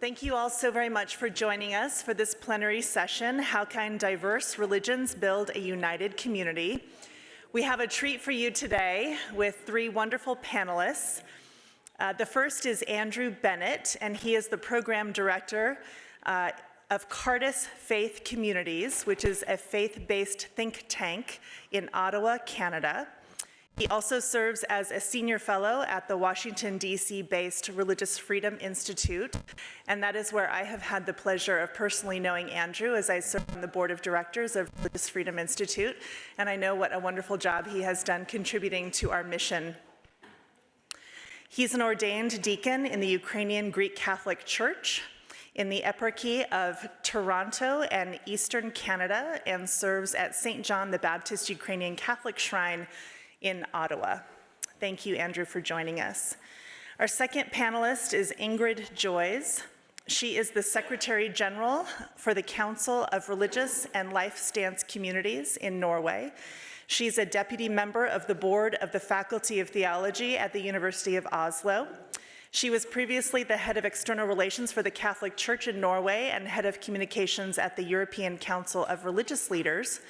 Thank you all so very much for joining us for this plenary session, How Can Diverse Religions Build a United Community? We have a treat for you today with three wonderful panelists. The first is Andrew Bennett, and he is the program director of Cardus Faith Communities, which is a faith-based think tank in Ottawa, Canada. He also serves as a senior fellow at the Washington, D.C.-based Religious Freedom Institute, and that is where I have had the pleasure of personally knowing Andrew as I serve on the board of directors of Religious Freedom Institute, and I know what a wonderful job he has done contributing to our mission. He's an ordained deacon in the Ukrainian Greek Catholic Church in the Eparchy of Toronto and Eastern Canada, and serves at St. John the Baptist Ukrainian Catholic Shrine in Ottawa. Thank you, Andrew, for joining us. Our second panelist is Ingrid Joyes. She is the Secretary General for the Council of Religious and Lifestance Communities in Norway. She's a deputy member of the board of the Faculty of Theology at the University of Oslo. She was previously the head of external relations for the Catholic Church in Norway and head of communications at the European Council of Religious Leaders.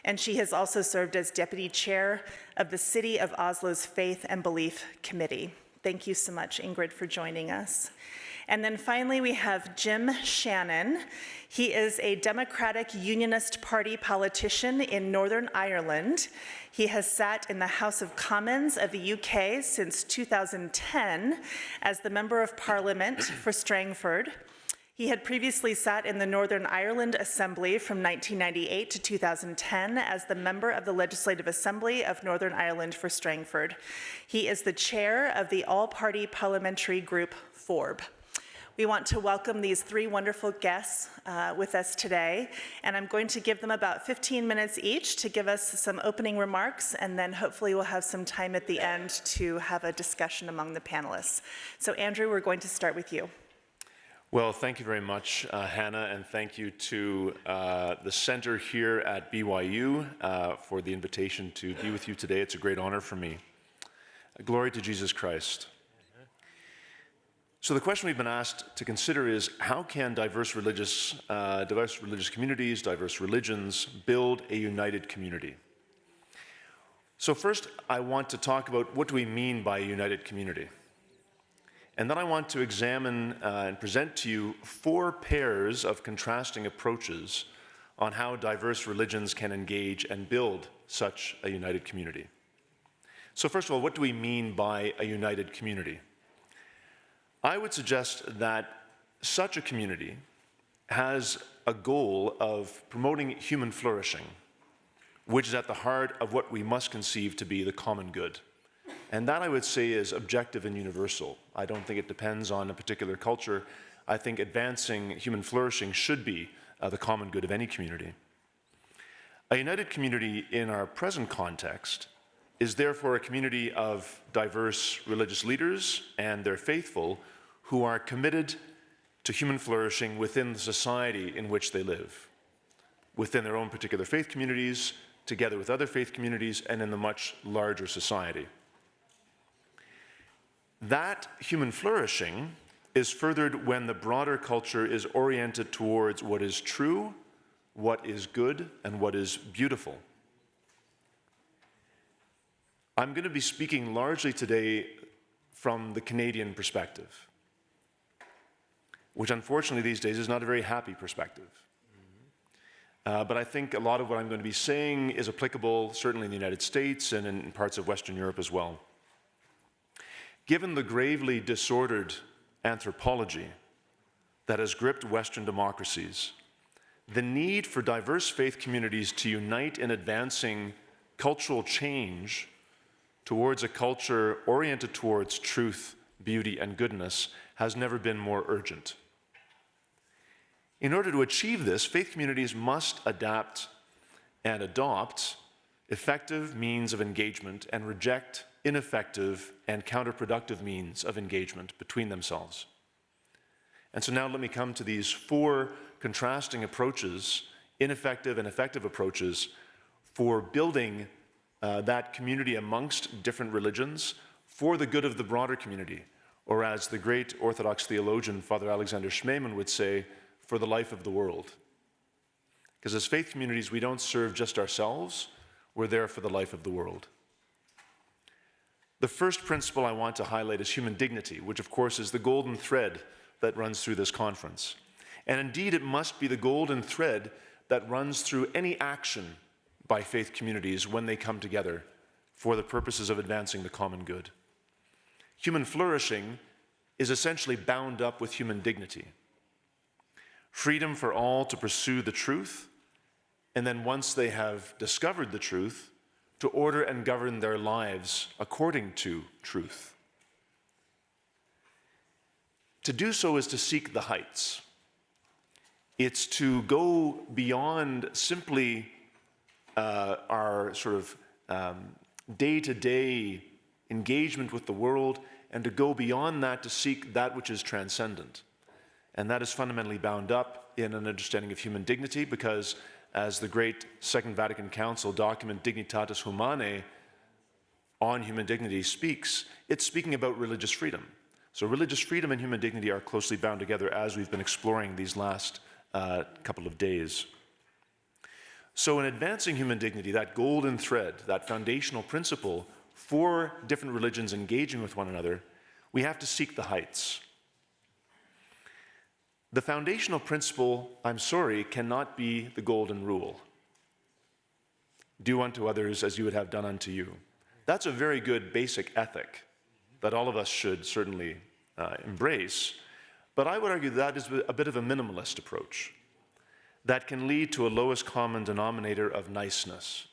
And she has also served as deputy chair of the City of Oslo's Faith and Belief Committee. Thank you so much, Ingrid, for joining us. And then finally, we have Jim Shannon. He is a Democratic Unionist Party politician in Northern Ireland. He has sat in the House of Commons of the UK since 2010 as the Member of Parliament for Strangford. He had previously sat in the Northern Ireland Assembly from 1998 to 2010 as the member of the Legislative Assembly of Northern Ireland for Strangford. He is the chair of the all-party parliamentary group FORB. We want to welcome these three wonderful guests with us today, and I'm going to give them about 15 minutes each to give us some opening remarks, and then hopefully we'll have some time at the end to have a discussion among the panelists. So Andrew, we're going to start with you. Well, thank you very much, Hannah, and thank you to the center here at BYU for the invitation to be with you today. It's a great honor for me. Glory to Jesus Christ. So the question we've been asked to consider is, how can diverse religious communities, diverse religions build a united community? So first, I want to talk about what do we mean by a united community? And then I want to examine and present to you four pairs of contrasting approaches on how diverse religions can engage and build such a united community. So first of all, what do we mean by a united community? I would suggest that such a community has a goal of promoting human flourishing, which is at the heart of what we must conceive to be the common good. And that, I would say, is objective and universal. I don't think it depends on a particular culture. I think advancing human flourishing should be the common good of any community. A united community in our present context is therefore a community of diverse religious leaders and their faithful who are committed to human flourishing within the society in which they live, within their own particular faith communities, together with other faith communities, and in the much larger society. That human flourishing is furthered when the broader culture is oriented towards what is true, what is good, and what is beautiful. I'm going to be speaking largely today from the Canadian perspective, which unfortunately these days is not a very happy perspective. But I think a lot of what I'm going to be saying is applicable certainly in the United States and in parts of Western Europe as well. Given the gravely disordered anthropology that has gripped Western democracies, the need for diverse faith communities to unite in advancing cultural change towards a culture oriented towards truth, beauty, and goodness has never been more urgent. In order to achieve this, faith communities must adapt and adopt effective means of engagement and reject ineffective and counterproductive means of engagement between themselves. And so now let me come to these four contrasting approaches, ineffective and effective approaches, for building that community amongst different religions for the good of the broader community, or as the great Orthodox theologian Father Alexander Schmemann would say, for the life of the world. Because as faith communities, we don't serve just ourselves, we're there for the life of the world. The first principle I want to highlight is human dignity, which of course is the golden thread that runs through this conference. And indeed, it must be the golden thread that runs through any action by faith communities when they come together for the purposes of advancing the common good. Human flourishing is essentially bound up with human dignity. Freedom for all to pursue the truth, and then once they have discovered the truth, to order and govern their lives according to truth. To do so is to seek the heights. It's to go beyond simply our sort of day-to-day engagement with the world, and to go beyond that to seek that which is transcendent. And that is fundamentally bound up in an understanding of human dignity, because as the great Second Vatican Council document Dignitatis Humanae on human dignity speaks, it's speaking about religious freedom. So religious freedom and human dignity are closely bound together, as we've been exploring these last couple of days. So in advancing human dignity, that golden thread, that foundational principle for different religions engaging with one another, we have to seek the heights. The foundational principle, I'm sorry, cannot be the golden rule. Do unto others as you would have done unto you. That's a very good basic ethic that all of us should certainly embrace. But I would argue that is a bit of a minimalist approach that can lead to a lowest common denominator of niceness.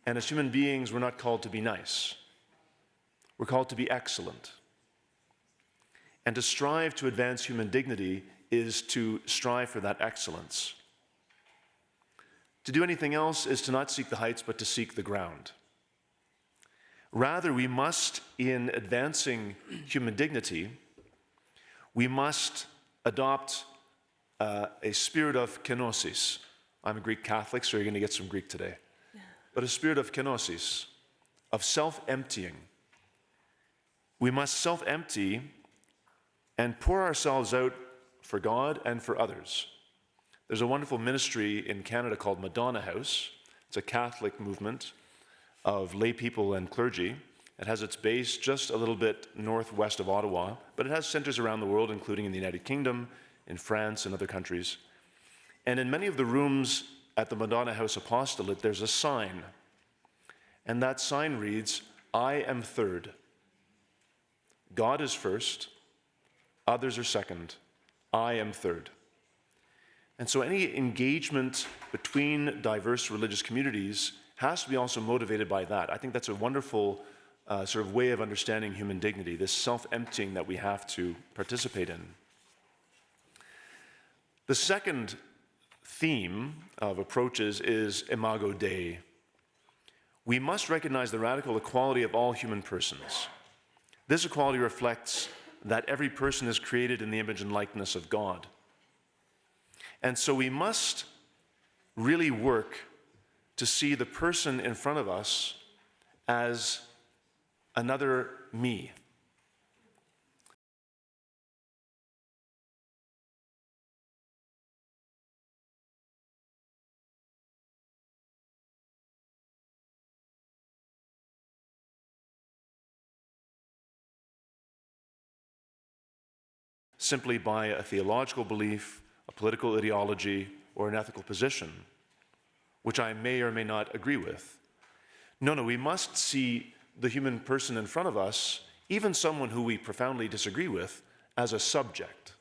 And as human beings, we're not called to be nice. We're called to be excellent. And to strive to advance human dignity is to strive for that excellence. To do anything else is to not seek the heights, but to seek the ground. Rather, we must, in advancing human dignity, we must adopt a spirit of kenosis. I'm a Greek Catholic, so you're going to get some Greek today. But a spirit of kenosis, of self-emptying. We must self-empty and pour ourselves out for God and for others. There's a wonderful ministry in Canada called Madonna House. It's a Catholic movement of lay people and clergy. It has its base just a little bit northwest of Ottawa, but it has centers around the world, including in the United Kingdom, in France, and other countries. And in many of the rooms at the Madonna House Apostolate, there's a sign. And that sign reads, I am third. God is first. Others are second. I am third. And so any engagement between diverse religious communities has to be also motivated by that. I think that's a wonderful sort of way of understanding human dignity, this self-emptying that we have to participate in. The second theme of approaches is Imago Dei. We must recognize the radical equality of all human persons. This equality reflects that every person is created in the image and likeness of God. And so we must really work to see the person in front of us as another me. Simply by a theological belief, a political ideology, or an ethical position, which I may or may not agree with. No, we must see the human person in front of us, even someone who we profoundly disagree with, as a subject,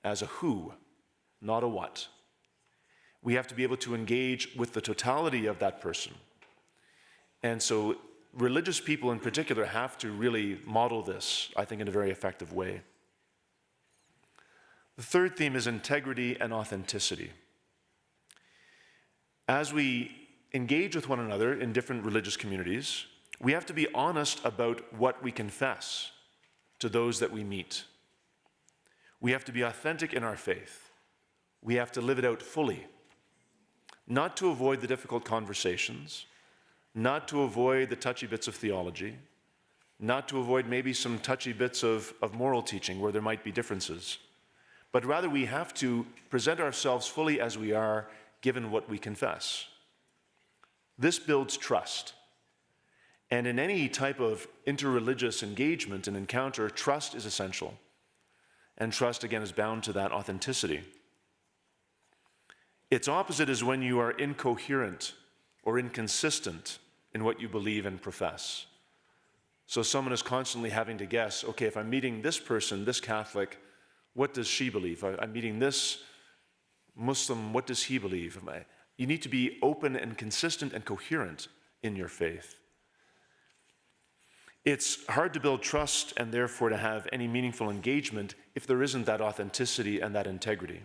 as a who, not a what. We have to be able to engage with the totality of that person. And so religious people in particular have to really model this, I think, in a very effective way. The third theme is integrity and authenticity. As we engage with one another in different religious communities, we have to be honest about what we confess to those that we meet. We have to be authentic in our faith. We have to live it out fully, not to avoid the difficult conversations, not to avoid the touchy bits of theology, not to avoid maybe some touchy bits of moral teaching where there might be differences, but rather we have to present ourselves fully as we are, given what we confess. This builds trust. And in any type of interreligious engagement and encounter, trust is essential. And trust, again, is bound to that authenticity. Its opposite is when you are incoherent or inconsistent in what you believe and profess. So someone is constantly having to guess, okay, if I'm meeting this person, this Catholic, what does she believe? I'm meeting this Muslim, what does he believe? You need to be open and consistent and coherent in your faith. It's hard to build trust and therefore to have any meaningful engagement if there isn't that authenticity and that integrity.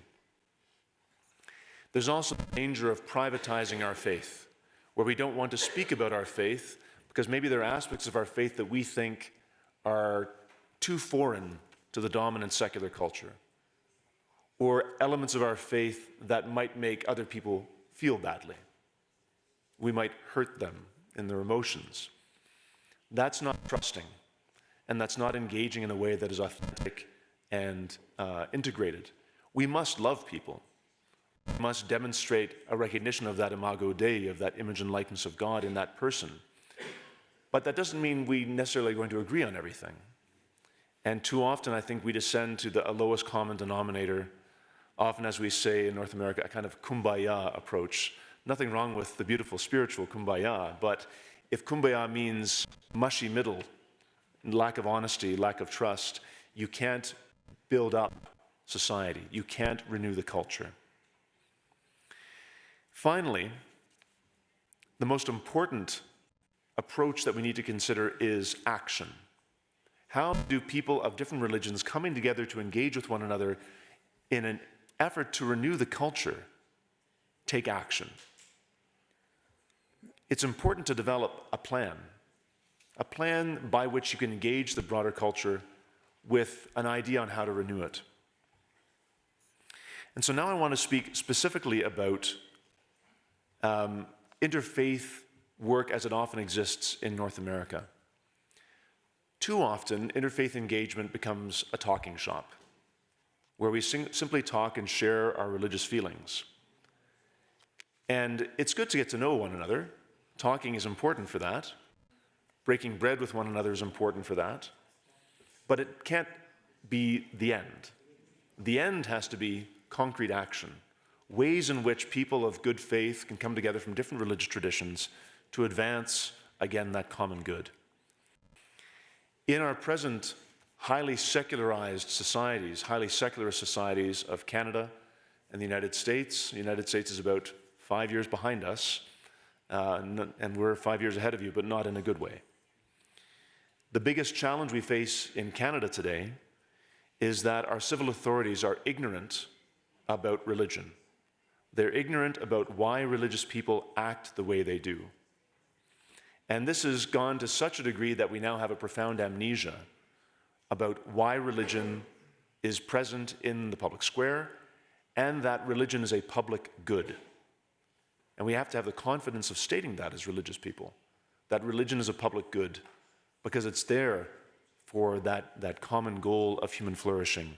There's also the danger of privatizing our faith, where we don't want to speak about our faith because maybe there are aspects of our faith that we think are too foreign to the dominant secular culture, or elements of our faith that might make other people feel badly. We might hurt them in their emotions. That's not trusting, and that's not engaging in a way that is authentic and integrated. We must love people. We must demonstrate a recognition of that imago Dei, of that image and likeness of God in that person. But that doesn't mean we necessarily are going to agree on everything. And too often, I think we descend to the lowest common denominator, often, as we say in North America, a kind of kumbaya approach. Nothing wrong with the beautiful spiritual kumbaya, but if kumbaya means mushy middle, lack of honesty, lack of trust, you can't build up society. You can't renew the culture. Finally, the most important approach that we need to consider is action. How do people of different religions coming together to engage with one another in an effort to renew the culture take action? It's important to develop a plan by which you can engage the broader culture with an idea on how to renew it. And so now I want to speak specifically about interfaith work as it often exists in North America. Too often, interfaith engagement becomes a talking shop, where we simply talk and share our religious feelings. And it's good to get to know one another. Talking is important for that. Breaking bread with one another is important for that. But it can't be the end. The end has to be concrete action, ways in which people of good faith can come together from different religious traditions to advance, again, that common good. In our present highly secularized societies, highly secularist societies of Canada and the United States is about 5 years behind us, and we're 5 years ahead of you, but not in a good way. The biggest challenge we face in Canada today is that our civil authorities are ignorant about religion. They're ignorant about why religious people act the way they do. And this has gone to such a degree that we now have a profound amnesia about why religion is present in the public square and that religion is a public good. And we have to have the confidence of stating that as religious people, that religion is a public good because it's there for that common goal of human flourishing.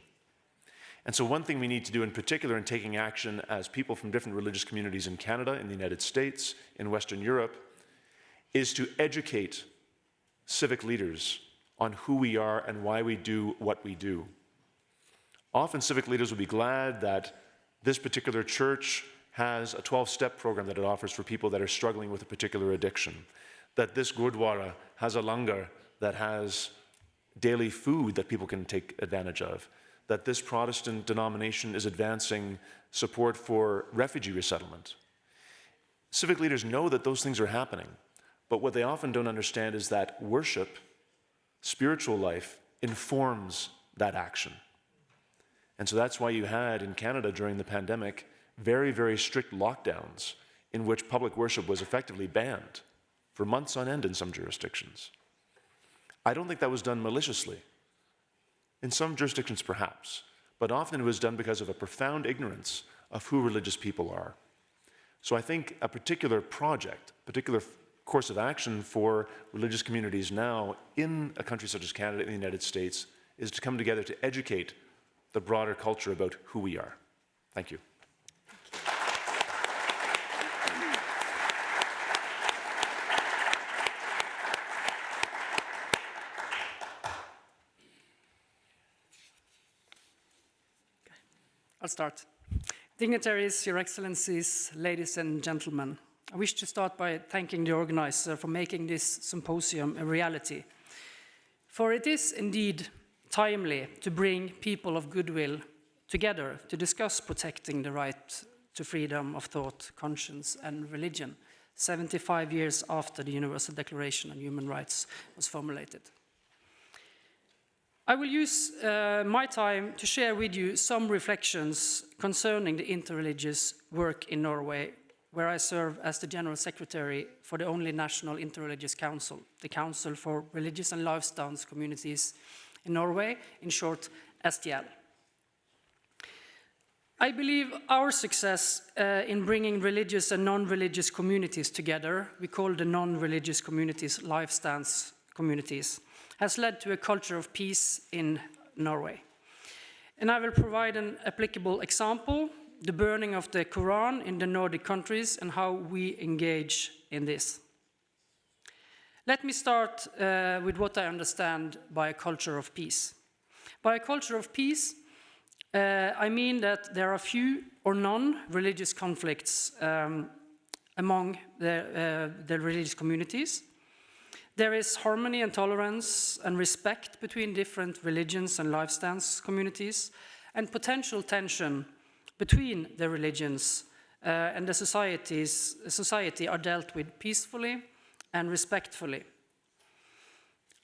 And so one thing we need to do in particular in taking action as people from different religious communities in Canada, in the United States, in Western Europe, is to educate civic leaders on who we are and why we do what we do. Often civic leaders will be glad that this particular church has a 12-step program that it offers for people that are struggling with a particular addiction, that this gurdwara has a langar that has daily food that people can take advantage of, that this Protestant denomination is advancing support for refugee resettlement. Civic leaders know that those things are happening, but what they often don't understand is that worship, spiritual life, informs that action. And so that's why you had in Canada during the pandemic very, very strict lockdowns in which public worship was effectively banned for months on end in some jurisdictions. I don't think that was done maliciously. In some jurisdictions, perhaps, but often it was done because of a profound ignorance of who religious people are. So I think a particular project, particular course of action for religious communities now in a country such as Canada and the United States is to come together to educate the broader culture about who we are. Thank you. I'll start. Dignitaries, Your Excellencies, ladies and gentlemen, I wish to start by thanking the organizer for making this symposium a reality. For it is indeed timely to bring people of goodwill together to discuss protecting the right to freedom of thought, conscience, and religion, 75 years after the Universal Declaration on Human Rights was formulated. I will use my time to share with you some reflections concerning the interreligious work in Norway, where I serve as the General Secretary for the only national interreligious council, the Council for Religious and Lifestance Communities in Norway, in short, STL. I believe our success in bringing religious and non-religious communities together, we call the non-religious communities Lifestance communities, has led to a culture of peace in Norway. And I will provide an applicable example, the burning of the Quran in the Nordic countries and how we engage in this. Let me start with what I understand by a culture of peace. By a culture of peace, I mean that there are few or none religious conflicts among the religious communities. There is harmony and tolerance and respect between different religions and lifestance communities, and potential tension between the religions and the society are dealt with peacefully and respectfully,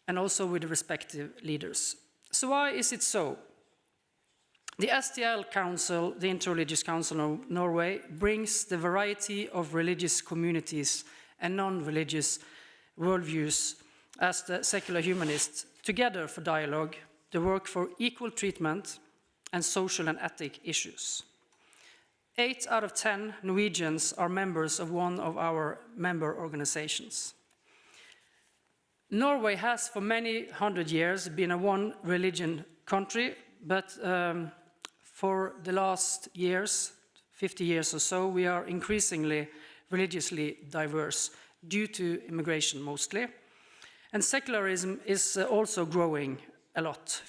and also with the respective leaders. So why is it so? The STL Council, the Interreligious Council of Norway, brings the variety of religious communities and non-religious worldviews as the secular humanists together for dialogue, the work for equal treatment and social and ethic issues. 8 out of 10 Norwegians are members of one of our member organizations. Norway has for many hundred years been a one-religion country, but for the last years, 50 years or so, we are increasingly religiously diverse due to immigration mostly. And secularism is also growing a lot.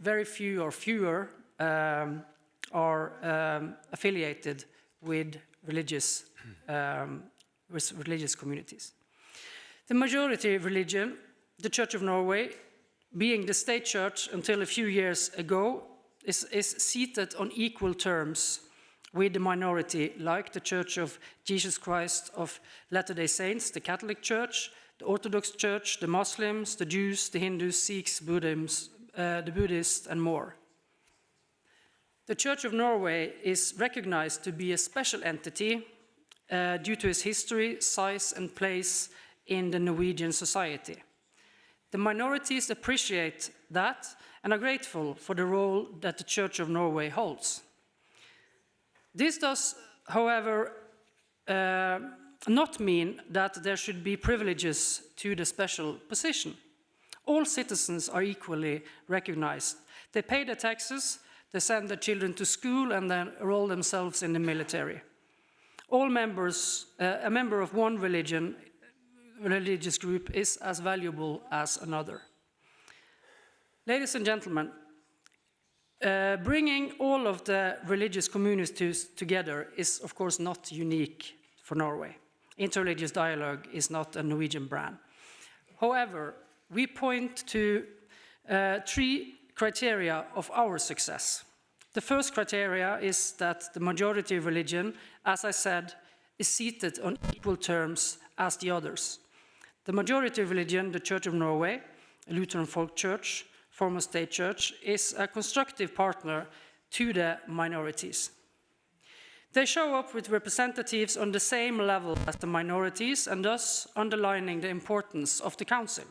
Very few or fewer are affiliated with religious communities. The majority religion, the Church of Norway, being the state church until a few years ago, is seated on equal terms with the minority, like the Church of Jesus Christ of Latter-day Saints, the Catholic Church, the Orthodox Church, the Muslims, the Jews, the Hindus, Sikhs, the Buddhists, and more. The Church of Norway is recognized to be a special entity due to its history, size, and place in the Norwegian society. The minorities appreciate that and are grateful for the role that the Church of Norway holds. This does, however, not mean that there should be privileges to the special position. All citizens are equally recognized. They pay their taxes, they send their children to school, and then enroll themselves in the military. All members, a member of one religious group is as valuable as another. Ladies and gentlemen, bringing all of the religious communities together is, of course, not unique for Norway. Interreligious dialogue is not a Norwegian brand. However, we point to 3 criteria of our success. The first criteria is that the majority religion, as I said, is seated on equal terms as the others. The majority religion, the Church of Norway, a Lutheran folk church, former state church, is a constructive partner to the minorities. They show up with representatives on the same level as the minorities, and thus underlining the importance of the council.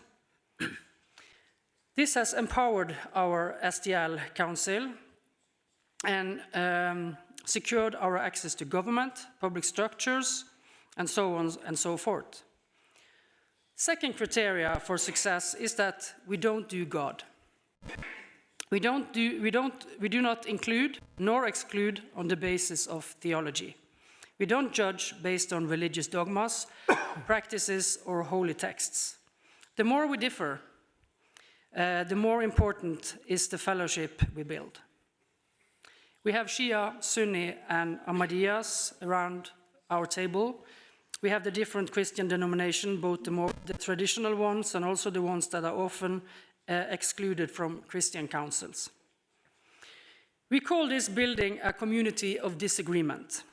This has empowered our STL Council and secured our access to government, public structures, and so on and so forth. Second criteria for success is that we don't do God. We do not include nor exclude on the basis of theology. We don't judge based on religious dogmas, practices, or holy texts. The more we differ, the more important is the fellowship we build. We have Shia, Sunni, and Ahmadiyas around our table. We have the different Christian denominations, both the traditional ones and also the ones that are often excluded from Christian councils. We call this building a community of disagreement.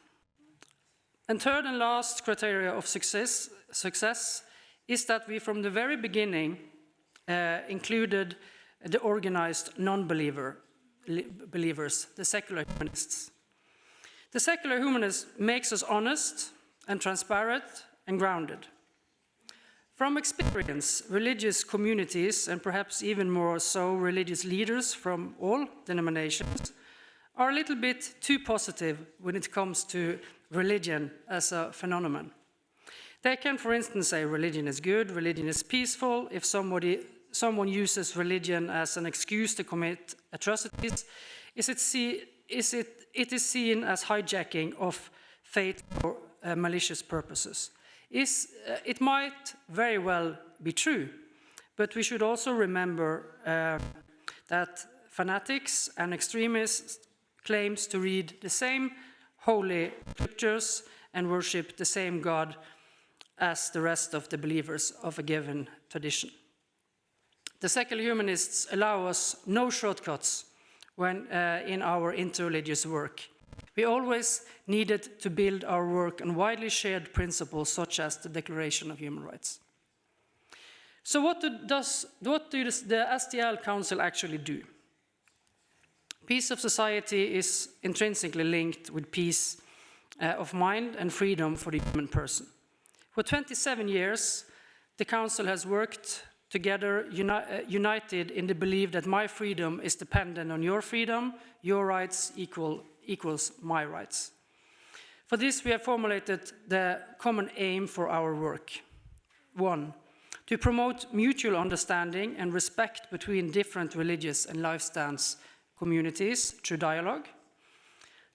And third and last criteria of success is that we from the very beginning included the organized non-believers, the secular humanists. The secular humanist makes us honest and transparent and grounded. From experience, religious communities, and perhaps even more so religious leaders from all denominations, are a little bit too positive when it comes to religion as a phenomenon. They can, for instance, say religion is good, religion is peaceful. If someone uses religion as an excuse to commit atrocities, it is seen as hijacking of faith for malicious purposes. It might very well be true, but we should also remember that fanatics and extremists claims to read the same holy scriptures and worship the same God as the rest of the believers of a given tradition. The secular humanists allow us no shortcuts when in our interreligious work. We always needed to build our work on widely shared principles such as the Declaration of Human Rights. So what does the SDL Council actually do? Peace of society is intrinsically linked with peace of mind and freedom for the human person. For 27 years, the Council has worked together, united in the belief that my freedom is dependent on your freedom, your rights equals my rights. For this, we have formulated the common aim for our work. 1, to promote mutual understanding and respect between different religious and lifestance communities through dialogue.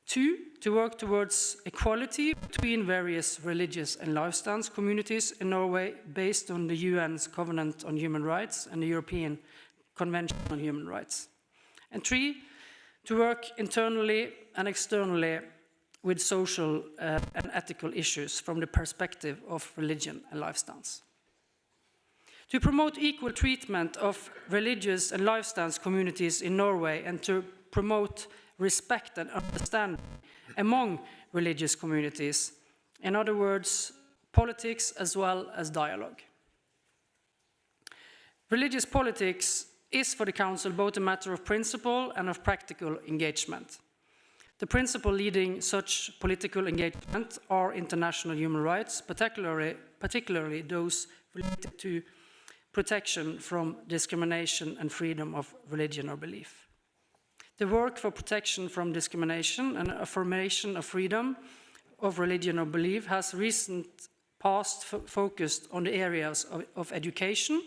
2, to work towards equality between various religious and lifestance communities in Norway based on the UN's Covenant on Human Rights and the European Convention on Human Rights. And 3, to work internally and externally with social and ethical issues from the perspective of religion and lifestance. To promote equal treatment of religious and lifestance communities in Norway and to promote respect and understanding among religious communities. In other words, politics as well as dialogue. Religious politics is for the Council both a matter of principle and of practical engagement. The principle leading such political engagement are international human rights, particularly those related to protection from discrimination and freedom of religion or belief. The work for protection from discrimination and affirmation of freedom of religion or belief has recent past focused on the areas of education,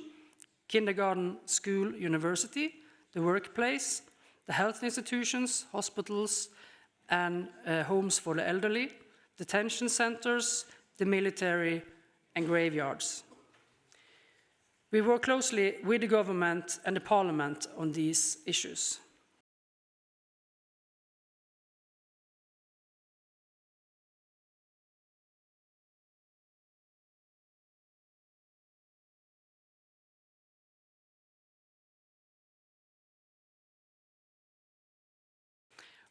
kindergarten, school, university, the workplace, the health institutions, hospitals, and homes for the elderly, detention centers, the military, and graveyards. We work closely with the government and the Parliament on these issues.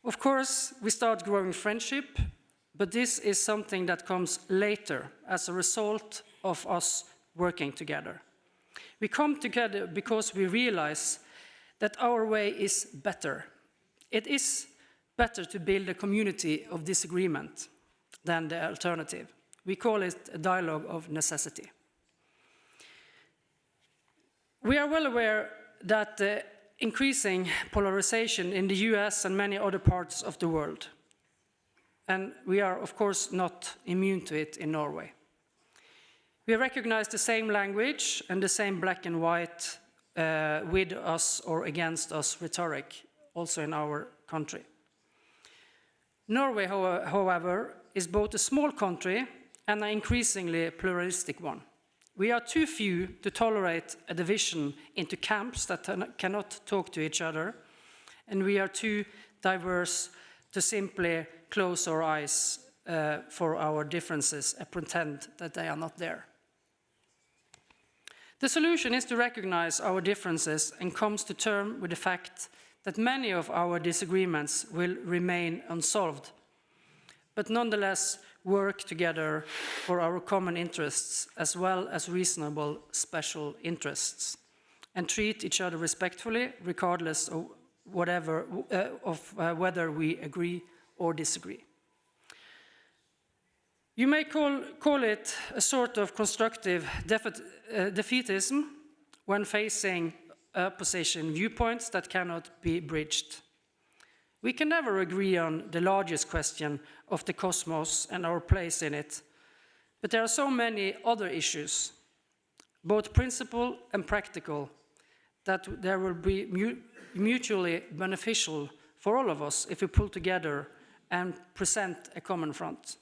Of course, we start growing friendship, but this is something that comes later as a result of us working together. We come together because we realize that our way is better. It is better to build a community of disagreement than the alternative. We call it a dialogue of necessity. We are well aware that the increasing polarization in the US and many other parts of the world. And we are, of course, not immune to it in Norway. We recognize the same language and the same black and white with us or against us rhetoric, also in our country. Norway, however, is both a small country and an increasingly pluralistic one. We are too few to tolerate a division into camps that cannot talk to each other, and we are too diverse to simply close our eyes for our differences and pretend that they are not there. The solution is to recognize our differences and come to terms with the fact that many of our disagreements will remain unsolved, but nonetheless work together for our common interests as well as reasonable special interests, and treat each other respectfully regardless of whether we agree or disagree. You may call it a sort of constructive defeatism when facing opposition viewpoints that cannot be bridged. We can never agree on the largest question of the cosmos and our place in it, but there are so many other issues, both principal and practical, that there will be mutually beneficial for all of us if we pull together and present a common front.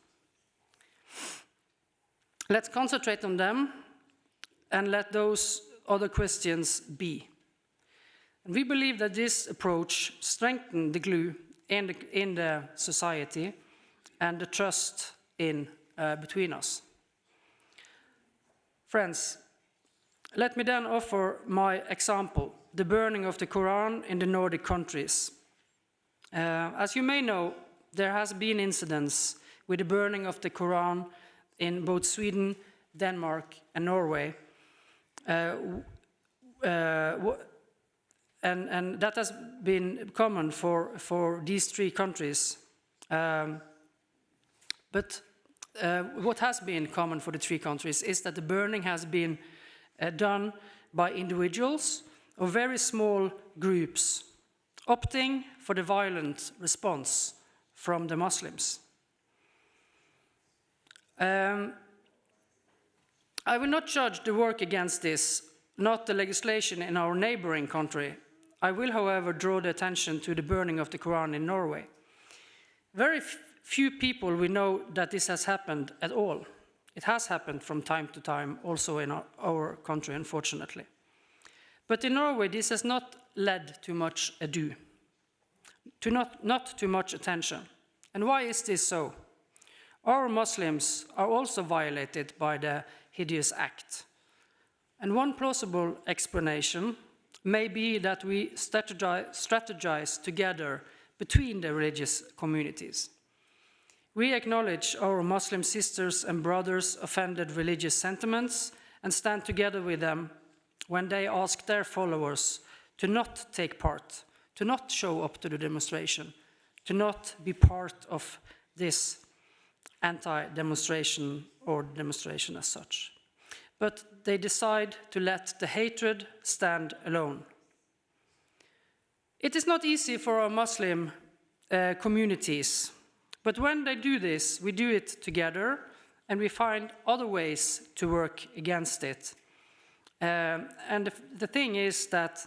Let's concentrate on them and let those other questions be. And we believe that this approach strengthens the glue in the society and the trust between us. Friends, let me then offer my example, the burning of the Quran in the Nordic countries. As you may know, there has been incidents with the burning of the Quran in both Sweden, Denmark, and Norway. And that has been common for these three countries. But what has been common for the three countries is that the burning has been done by individuals or very small groups, opting for the violent response from the Muslims. I will not judge the work against this, not the legislation in our neighboring country. I will, however, draw the attention to the burning of the Quran in Norway. Very few people will know that this has happened at all. It has happened from time to time, also in our country, unfortunately. But in Norway, this has not led to much ado, to not too much attention. And why is this so? Our Muslims are also violated by the hideous act. And one plausible explanation may be that we strategize together between the religious communities. We acknowledge our Muslim sisters and brothers' offended religious sentiments and stand together with them when they ask their followers to not take part, to not show up to the demonstration, to not be part of this anti-demonstration or demonstration as such. But they decide to let the hatred stand alone. It is not easy for our Muslim communities, but when they do this, we do it together and we find other ways to work against it. And the thing is that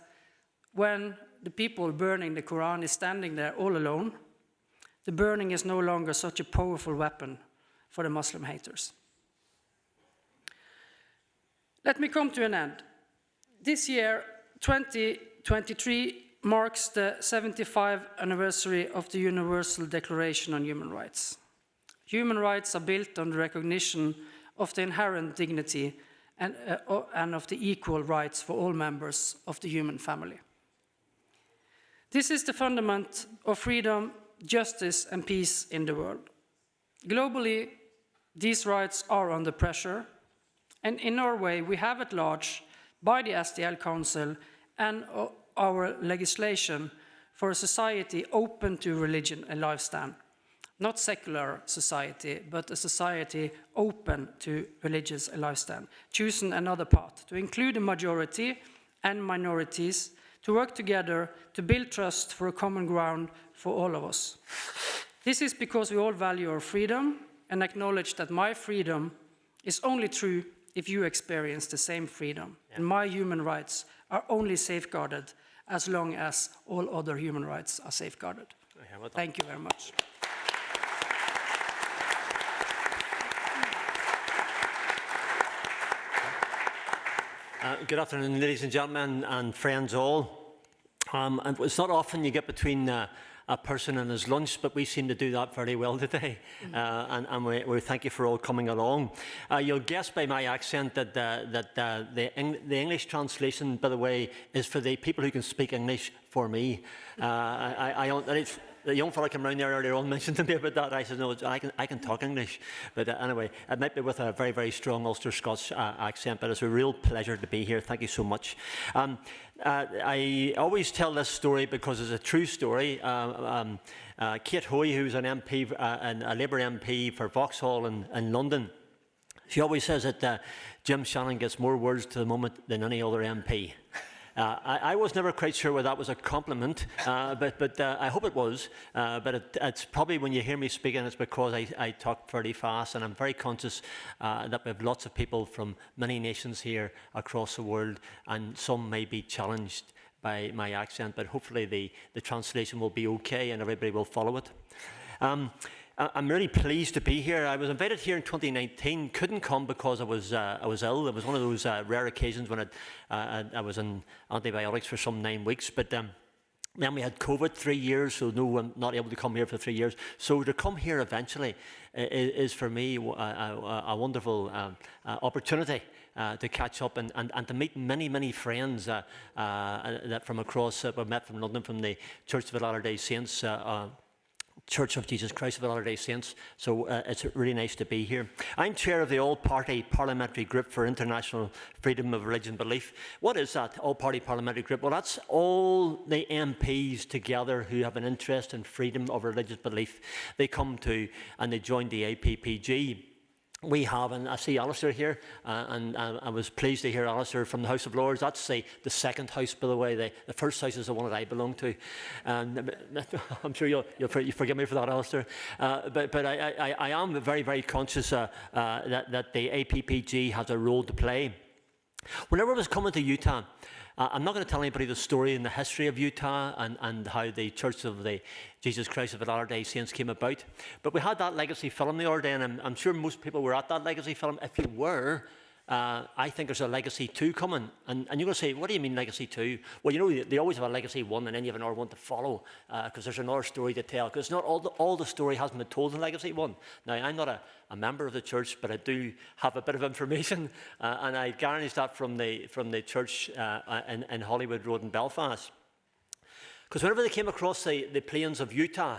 when the people burning the Quran is standing there all alone, the burning is no longer such a powerful weapon for the Muslim haters. Let me come to an end. This year, 2023, marks the 75th anniversary of the Universal Declaration on Human Rights. Human rights are built on the recognition of the inherent dignity and of the equal rights for all members of the human family. This is the fundament of freedom, justice, and peace in the world. Globally, these rights are under pressure, and in Norway, we have at large, by the SDL Council and our legislation for a society open to religion and lifestyle. Not secular society, but a society open to religious and lifestyle. Choosing another path, to include the majority and minorities, to work together to build trust for a common ground for all of us. This is because we all value our freedom and acknowledge that my freedom is only true if you experience the same freedom. And my human rights are only safeguarded as long as all other human rights are safeguarded. Thank you very much. Good afternoon, ladies and gentlemen, and friends all. And it's not often you get between a person and his lunch, but we seem to do that very well today. And we thank you for all coming along. You'll guess by my accent that the English translation, by the way, is for the people who can speak English for me. The young fella came around there earlier on mentioned to me about that. I said, no, I can talk English. But anyway, it might be with a very, very strong Ulster Scots accent, but it's a real pleasure to be here. Thank you so much. I always tell this story because it's a true story. Kate Hoy, who's an MP, a Labour MP for Vauxhall in London, she always says that Jim Shannon gets more words to the moment than any other MP. I was never quite sure whether that was a compliment, but I hope it was. But it's probably when you hear me speaking, it's because I talk fairly fast, and I'm very conscious that we have lots of people from many nations here across the world, and some may be challenged by my accent, but hopefully the translation will be okay and everybody will follow it. I'm really pleased to be here. I was invited here in 2019. Couldn't come because I was ill. It was one of those rare occasions when I was on antibiotics for some 9 weeks. But then we had COVID 3 years, so no, I'm not able to come here for 3 years. So to come here eventually is for me a wonderful opportunity to catch up and to meet many friends that from across. We met from London, from the Church of the Latter-day Saints. Church of Jesus Christ of the Latter-day Saints, so it's really nice to be here. I'm chair of the All-Party Parliamentary Group for International Freedom of Religion and Belief. What is that All-Party Parliamentary Group? Well, that's all the MPs together who have an interest in freedom of religious belief. They come to and they join the APPG. We have, and I see Alistair here, and I was pleased to hear Alistair from the House of Lords. That's the second house, by the way. The first house is the one that I belong to. And I'm sure you'll forgive me for that, Alistair. But I am very, very conscious that the APPG has a role to play. Whenever I was coming to Utah, I'm not going to tell anybody the story and the history of Utah and how the Church of the Jesus Christ of the Latter-day Saints came about. But we had that legacy film the other day, and I'm sure most people were at that legacy film. If you were, I think there's a legacy 2 coming. And you're going to say, what do you mean legacy 2? Well, you know, they always have a legacy 1 and then you have another one to follow because there's another story to tell. Because not all the story hasn't been told in legacy 1. Now, I'm not a member of the church, but I do have a bit of information. And I garnished that from the church in Hollywood Road in Belfast. Because whenever they came across the plains of Utah,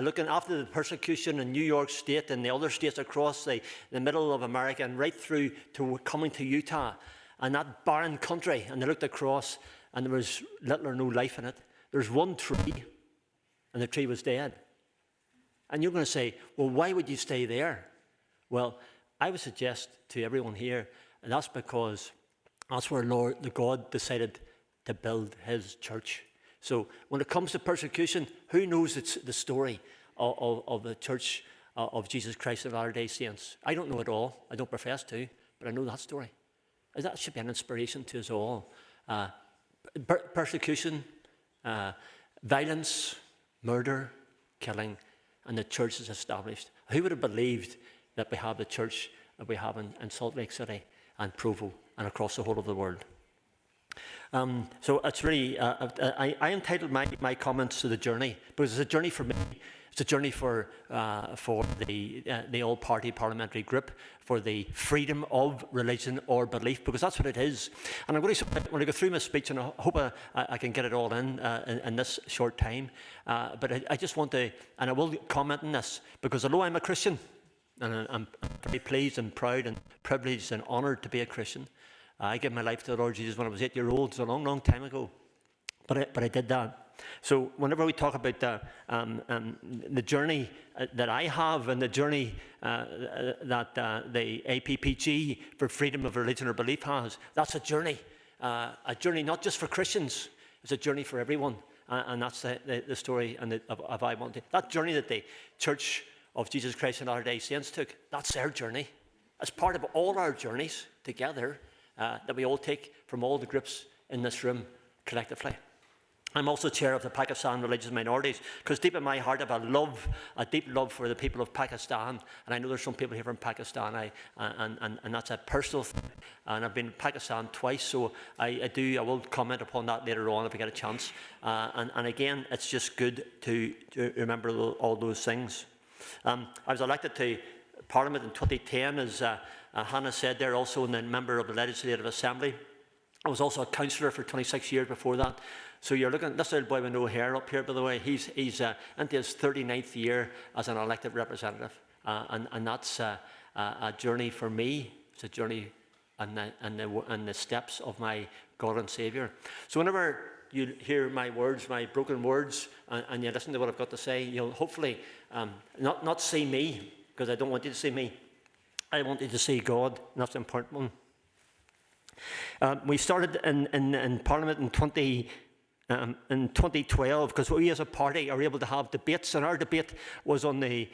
looking after the persecution in New York State and the other states across the middle of America and right through to coming to Utah and that barren country, and they looked across and there was little or no life in it. There's one tree and the tree was dead. And you're going to say, well, why would you stay there? Well, I would suggest to everyone here, and that's because that's where the God decided to build his church. So when it comes to persecution, who knows the story of the Church of Jesus Christ of Latter-day Saints? I don't know it all. I don't profess to, but I know that story. That should be an inspiration to us all. Persecution, violence, murder, killing, and the church is established. Who would have believed that we have the church that we have in Salt Lake City and Provo and across the whole of the world? So it's really, I entitled my comments to the journey, because it's a journey for me. It's a journey for the All-Party Parliamentary Group, for the freedom of religion or belief, because that's what it is. And I'm going to go through my speech, and I hope I can get it all in this short time. But I just want to, and I will comment on this, because although I'm a Christian, and I'm very pleased and proud and privileged and honoured to be a Christian, I gave my life to the Lord Jesus when I was 8 years old. It's a long, long time ago. But I did that. So whenever we talk about the journey that I have and the journey that the APPG for freedom of religion or belief has, that's a journey not just for Christians. It's a journey for everyone. And that's the story of I want to. That journey that the Church of Jesus Christ of Latter-day Saints took, that's their journey. as part of all our journeys together that we all take from all the groups in this room collectively. I'm also chair of the Pakistan Religious Minorities, because deep in my heart I have a deep love for the people of Pakistan, and I know there's some people here from Pakistan, and that's a personal thing. And I've been in Pakistan twice, so I will comment upon that later on if I get a chance. And again, it's just good to remember all those things. I was elected to Parliament in 2010, as Hannah said there, also a member of the Legislative Assembly. I was also a councillor for 26 years before that. So you're looking at this little boy with no hair up here, by the way. He's into his 39th year as an elected representative. And that's a journey for me. It's a journey and the steps of my God and Saviour. So whenever you hear my words, my broken words, and you listen to what I've got to say, you'll hopefully not see me, because I don't want you to see me. I want you to see God, and that's the important one. We started in Parliament in 2012, because we as a party are able to have debates, and our debate was on the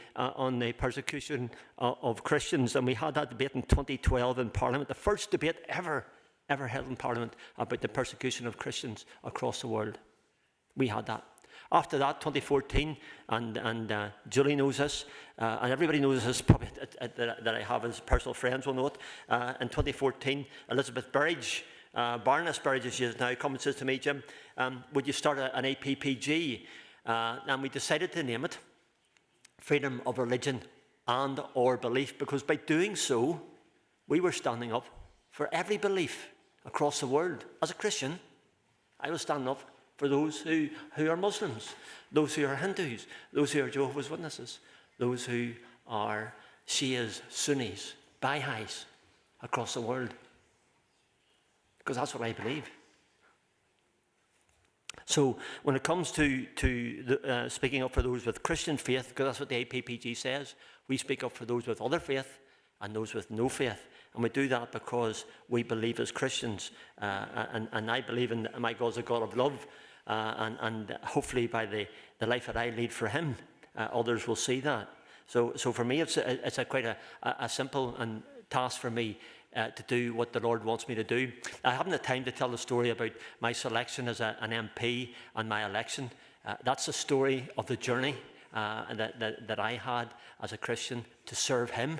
persecution of Christians, and we had that debate in 2012 in Parliament, the first debate ever held in Parliament about the persecution of Christians across the world. We had that. After that, 2014, and Julie knows this, and everybody knows this probably that I have as personal friends will know it. In 2014, Elizabeth Burridge, Baroness Burridge as she is now, comes and says to me, Jim, would you start an APPG? And we decided to name it Freedom of Religion and or Belief, because by doing so, we were standing up for every belief across the world. As a Christian, I was standing up for those who are Muslims, those who are Hindus, those who are Jehovah's Witnesses, those who are Shias, Sunnis, Baha'is across the world. Because that's what I believe. So when it comes to speaking up for those with Christian faith, because that's what the APPG says, we speak up for those with other faith and those with no faith. And we do that because we believe as Christians, and I believe in my God's a God of love, and hopefully by the life that I lead for Him, others will see that. So for me, it's quite a simple task for me to do what the Lord wants me to do. I haven't the time to tell the story about my selection as an MP and my election. That's the story of the journey that I had as a Christian to serve Him.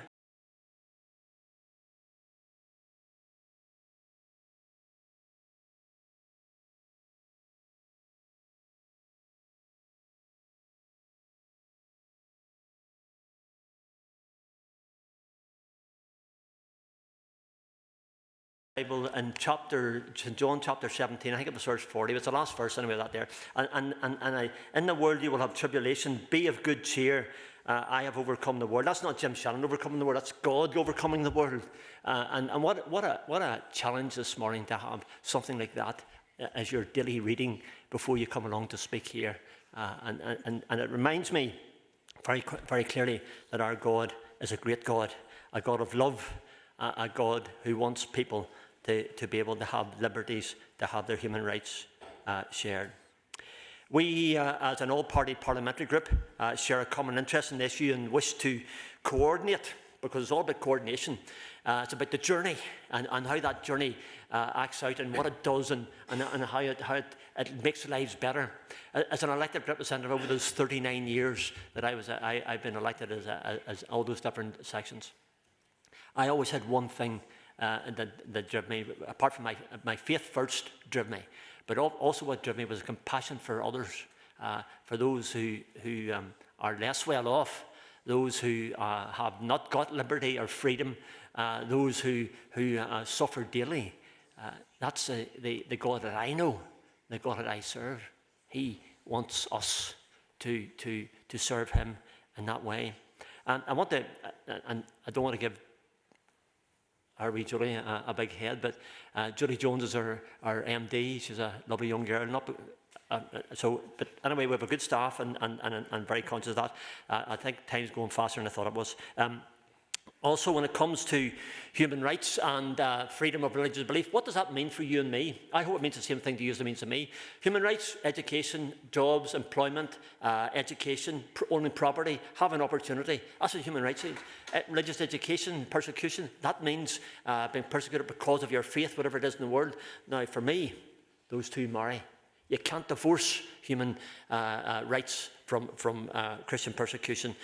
Bible in St. John chapter 17, I think it was verse 40, it's the last verse anyway, that there. And in the world you will have tribulation, be of good cheer, I have overcome the world. That's not Jim Shannon overcoming the world, that's God overcoming the world. And what a challenge this morning to have something like that as your daily reading before you come along to speak here. And it reminds me very, very clearly that our God is a great God, a God of love, a God who wants people to be able to have liberties, to have their human rights shared. We, as an all-party parliamentary group, share a common interest in the issue and wish to coordinate, because it's all about coordination. It's about the journey and how that journey acts out and what it does and how it makes lives better. As an elected representative over those 39 years that I've been elected as all those different sections, I always had one thing that drove me, apart from my faith first drove me, but also what drove me was compassion for others, for those who are less well off, those who have not got liberty or freedom, those who suffer daily. That's the God that I know, the God that I serve. He wants us to serve Him in that way. And I want to, and I don't want to give our wee Julie a big head, but Julie Jones is our MD. She's a lovely young girl. But anyway, we have a good staff and very conscious of that. I think time's going faster than I thought it was. Also, when it comes to human rights and freedom of religious belief, what does that mean for you and me? I hope it means the same thing to you as it means to me. Human rights, education, jobs, employment, education, owning property, having opportunity. That's what human rights is. Religious education, persecution, that means being persecuted because of your faith, whatever it is in the world. Now, for me, those two marry. You can't divorce human rights from Christian persecution.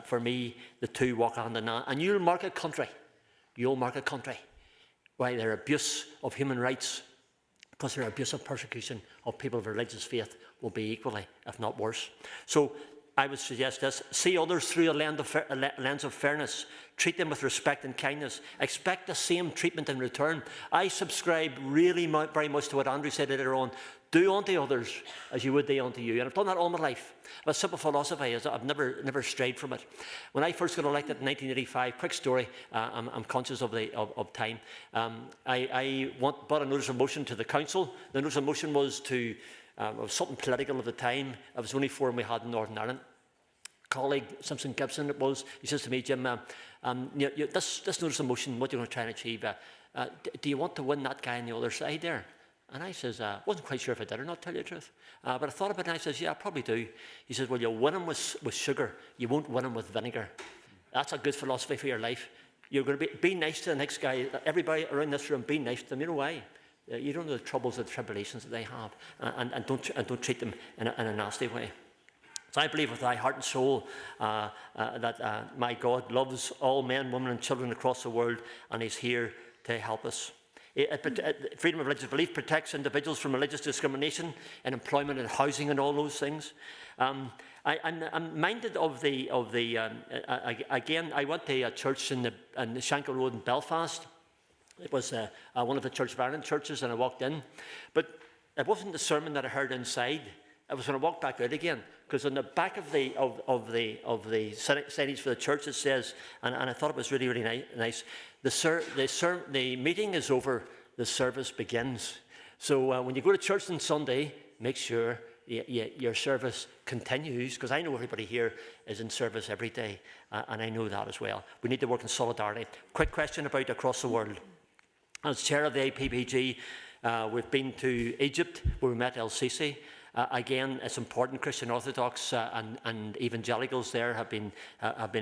For me, the two walk hand in hand. And you'll mark a country why their abuse of human rights, because their abuse of persecution of people of religious faith will be equally, if not worse. So I would suggest this: see others through a lens of fairness. Treat them with respect and kindness. Expect the same treatment in return. I subscribe really very much to what Andrew said later on. Do unto others as you would they unto you. And I've done that all my life. My simple philosophy is that I've never strayed from it. When I first got elected in 1985, quick story, I'm conscious of time. I brought a notice of motion to the council. The notice of motion was to was something political at the time. It was the only forum we had in Northern Ireland. Colleague Simpson Gibson, it was. He says to me, Jim, this notice of motion, what do you want to try and achieve? Do you want to win that guy on the other side there? And I says, wasn't quite sure if I did or not, tell you the truth. But I thought about it and I says, yeah, I probably do. He says, well, you'll win him with sugar. You won't win him with vinegar. That's a good philosophy for your life. You're going to be nice to the next guy. Everybody around this room, be nice to them. You know why? You don't know the troubles and tribulations that they have. And don't treat them in a nasty way. So I believe with my heart and soul that my God loves all men, women and children across the world, and He's here to help us. Freedom of religious belief protects individuals from religious discrimination in employment and housing and all those things. I'm minded of again, I went to a church in the Shankill Road in Belfast. It was one of the Church of Ireland churches, and I walked in. But it wasn't the sermon that I heard inside. It was when I walked back out again, because on the back of the signage for the church it says, and I thought it was really, really nice, the meeting is over, the service begins. So when you go to church on Sunday, make sure your service continues, because I know everybody here is in service every day, and I know that as well. We need to work in solidarity. Quick question about across the world. As chair of the APPG, we've been to Egypt, where we met El-Sisi. Again, it's important. Christian Orthodox and evangelicals there have been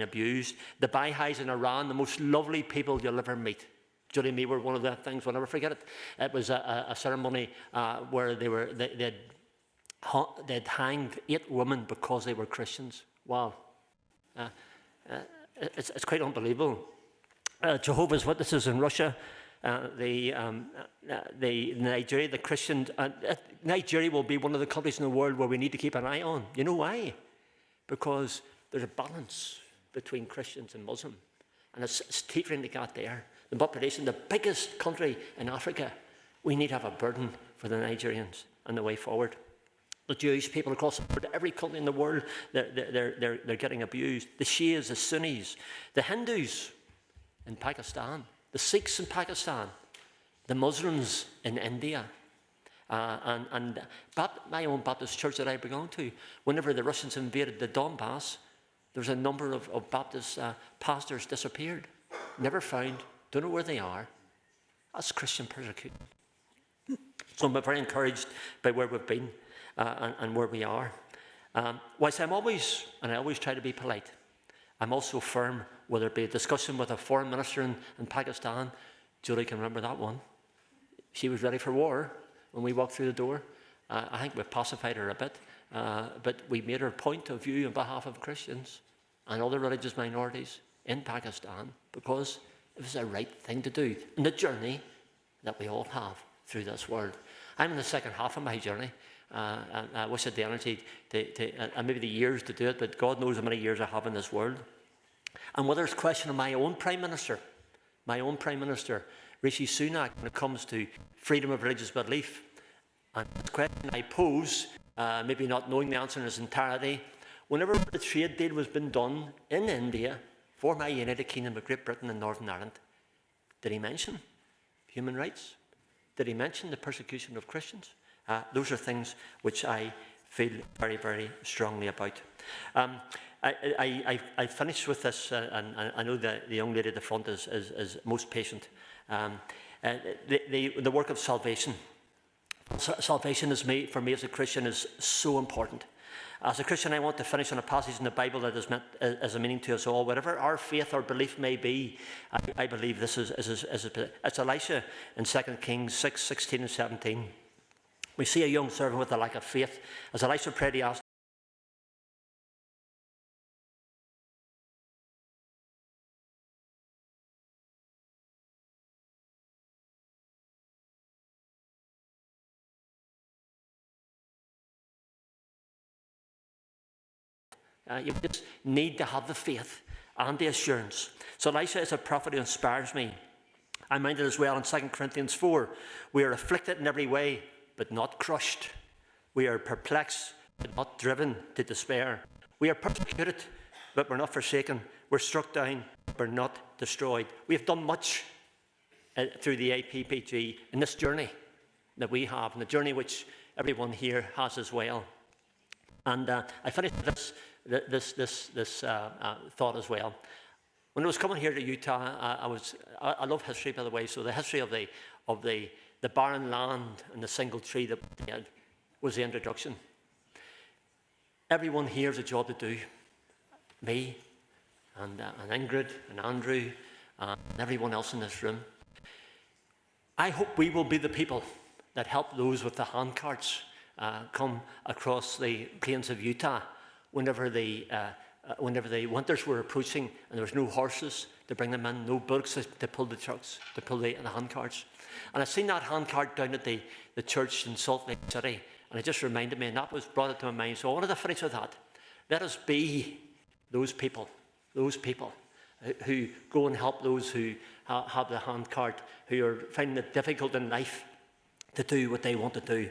abused. The Baha'is in Iran, the most lovely people you'll ever meet. Julie and me were one of the things, we'll never forget it. It was a ceremony where they'd hanged 8 women because they were Christians. Wow. It's quite unbelievable. Jehovah's Witnesses in Russia, Nigeria, the Christian, Nigeria will be one of the countries in the world where we need to keep an eye on. You know why? Because there's a balance between Christians and Muslim, and it's teetering to get there. The population, the biggest country in Africa, we need to have a burden for the Nigerians and the way forward. The Jewish people across the world, every country in the world, they're getting abused. The Shias, the Sunnis, the Hindus in Pakistan, the Sikhs in Pakistan, the Muslims in India, and my own Baptist church that I belong to. Whenever the Russians invaded the Donbass, there was a number of Baptist pastors disappeared, never found, don't know where they are. That's Christian persecution. So I'm very encouraged by where we've been and where we are. Whilst I always try to be polite, I'm also firm, whether it be a discussion with a foreign minister in Pakistan. Julie can remember that one. She was ready for war when we walked through the door. I think we pacified her a bit, but we made her point of view on behalf of Christians and other religious minorities in Pakistan, because it was the right thing to do in the journey that we all have through this world. I'm in the second half of my journey. I wish I had the energy and maybe the years to do it, but God knows how many years I have in this world. And whether it's a question of my own Prime Minister, Rishi Sunak, when it comes to freedom of religious belief, and the question I pose, maybe not knowing the answer in its entirety, whenever the trade deal was being done in India for my United Kingdom of Great Britain and Northern Ireland, did he mention human rights? Did he mention the persecution of Christians? Those are things which I feel very, very strongly about. I finished with this, and I know that the young lady at the front is most patient. The work of salvation. Salvation is for me as a Christian is so important. As a Christian, I want to finish on a passage in the Bible that is meant as a meaning to us all. Whatever our faith or belief may be, I believe this is it's Elisha in 2 Kings 6, 16 and 17. We see a young servant with a lack of faith. As Elisha prayed, he asked, you just need to have the faith and the assurance. So Elisha is a prophet who inspires me. I'm minded as well in 2 Corinthians 4. We are afflicted in every way, but not crushed. We are perplexed, but not driven to despair. We are persecuted, but we're not forsaken. We're struck down, but we're not destroyed. We have done much through the APPG in this journey that we have, and the journey which everyone here has as well. And I finished this thought as well. When I was coming here to Utah, I love history, by the way. So the history of the barren land and the single tree that we had was the introduction. Everyone here has a job to do. Me and Ingrid and Andrew and everyone else in this room. I hope we will be the people that help those with the handcarts come across the plains of Utah whenever the winters were approaching and there was no horses to bring them in, no bullocks to pull the trucks, to pull the handcarts. And I've seen that handcart down at the church in Salt Lake City, and it just reminded me, and that brought it to my mind. So I wanted to finish with that. Let us be those people who go and help those who have the handcart, who are finding it difficult in life to do what they want to do.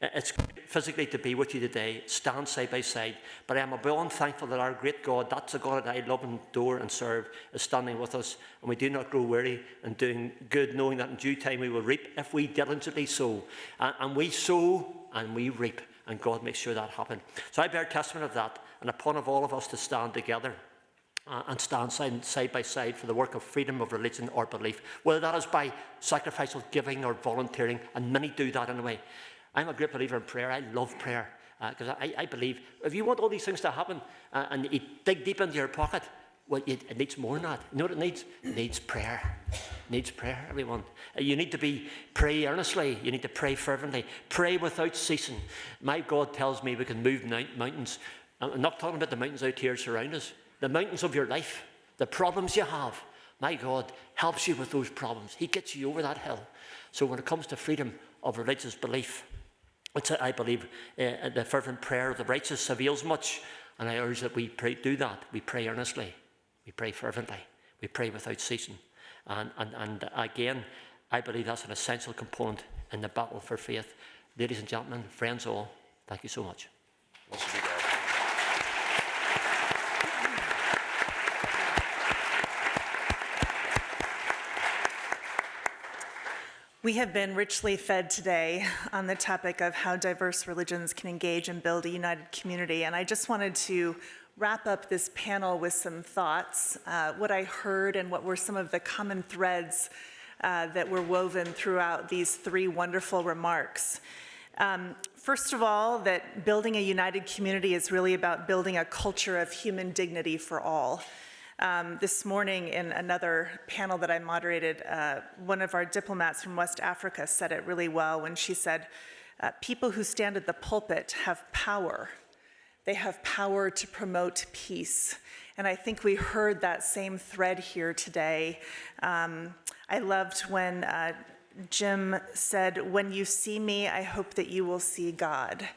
It's physically to be with you today, stand side by side. But I am above thankful that our great God, that's the God that I love and adore and serve, is standing with us. And we do not grow weary in doing good, knowing that in due time we will reap if we diligently sow. And we sow and we reap. And God makes sure that happens. So I bear testament of that. And upon of all of us to stand together and stand side by side for the work of freedom of religion or belief. Whether that is by sacrificial giving or volunteering. And many do that anyway. I'm a great believer in prayer. I love prayer because I believe if you want all these things to happen and you dig deep into your pocket, well, it needs more than that. You know what it needs? It needs prayer. It needs prayer, everyone. You need to pray earnestly. You need to pray fervently. Pray without ceasing. My God tells me we can move mountains. I'm not talking about the mountains out here surround us. The mountains of your life, the problems you have. My God helps you with those problems. He gets you over that hill. So when it comes to freedom of religious belief, I believe the fervent prayer of the righteous avails much, and I urge that we do that. We pray earnestly, we pray fervently, we pray without ceasing. And again, I believe that's an essential component in the battle for faith. Ladies and gentlemen, friends all, thank you so much. We have been richly fed today on the topic of how diverse religions can engage and build a united community. And I just wanted to wrap up this panel with some thoughts, what I heard and what were some of the common threads that were woven throughout these three wonderful remarks. First of all, that building a united community is really about building a culture of human dignity for all. This morning in another panel that I moderated, one of our diplomats from West Africa said it really well when she said, people who stand at the pulpit have power. They have power to promote peace. And I think we heard that same thread here today. I loved when Jim said, when you see me, I hope that you will see God.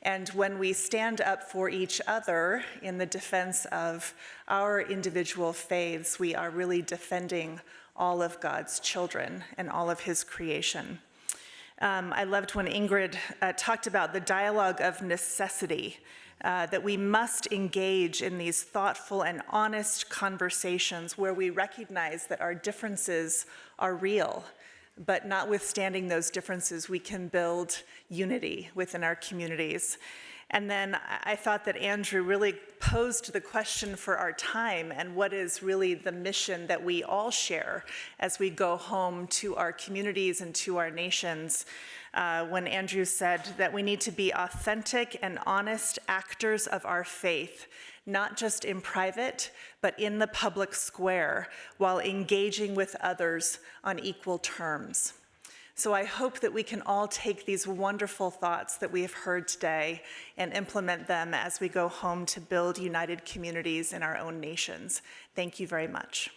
And when we stand up for each other in the defense of our individual faiths, we are really defending all of God's children and all of his creation. I loved when Ingrid talked about the dialogue of necessity, that we must engage in these thoughtful and honest conversations where we recognize that our differences are real. But notwithstanding those differences, we can build unity within our communities. And then I thought that Andrew really posed the question for our time and what is really the mission that we all share as we go home to our communities and to our nations. When Andrew said that we need to be authentic and honest actors of our faith, not just in private, but in the public square, while engaging with others on equal terms. So I hope that we can all take these wonderful thoughts that we have heard today and implement them as we go home to build united communities in our own nations. Thank you very much.